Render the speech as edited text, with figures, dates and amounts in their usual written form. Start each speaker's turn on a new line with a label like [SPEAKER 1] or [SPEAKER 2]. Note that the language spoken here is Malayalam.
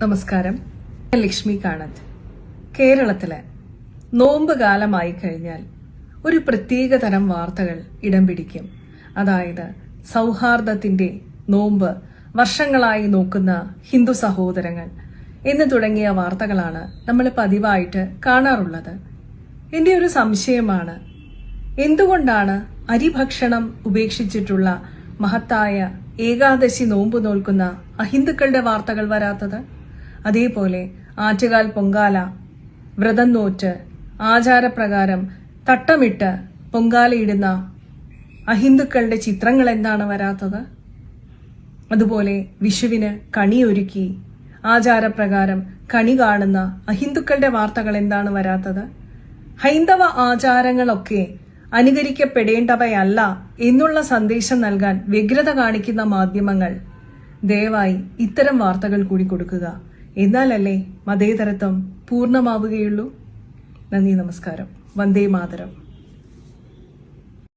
[SPEAKER 1] നമസ്കാരം. ലക്ഷ്മി കാണത്ത്. കേരളത്തിലെ നോമ്പ് കാലമായി കഴിഞ്ഞാൽ ഒരു പ്രത്യേക തരം വാർത്തകൾ ഇടം പിടിക്കും. അതായത് സൗഹാർദ്ദത്തിന്റെ നോമ്പ് വർഷങ്ങളായി നോക്കുന്ന ഹിന്ദു സഹോദരങ്ങൾ എന്ന് തുടങ്ങിയ വാർത്തകളാണ് നമ്മൾ പതിവായിട്ട് കാണാറുള്ളത്. എന്റെ ഒരു സംശയമാണ്, എന്തുകൊണ്ടാണ് അരിഭക്ഷണം ഉപേക്ഷിച്ചിട്ടുള്ള മഹത്തായ ഏകാദശി നോമ്പ് നോൽക്കുന്ന അഹിന്ദുക്കളുടെ വാർത്തകൾ വരാത്തത്? അതേപോലെ ആറ്റുകാൽ പൊങ്കാല വ്രതം നോറ്റ് ആചാരപ്രകാരം തട്ടമിട്ട് പൊങ്കാലയിടുന്ന അഹിന്ദുക്കളുടെ ചിത്രങ്ങൾ എന്താണ് വരാത്തത്? അതുപോലെ വിഷുവിന് കണിയൊരുക്കി ആചാരപ്രകാരം കണി കാണുന്ന അഹിന്ദുക്കളുടെ വാർത്തകൾ എന്താണ് വരാത്തത്? ഹൈന്ദവ ആചാരങ്ങളൊക്കെ അനുകരിക്കപ്പെടേണ്ടവയല്ല എന്നുള്ള സന്ദേശം നൽകാൻ വ്യഗ്രത കാണിക്കുന്ന മാധ്യമങ്ങൾ ദയവായി ഇത്തരം വാർത്തകൾ കൂടി കൊടുക്കുക. എന്നാലല്ലേ മതേതരത്വം പൂർണ്ണമാവുകയുള്ളൂ. നന്ദി, നമസ്കാരം. വന്ദേ മാതരം.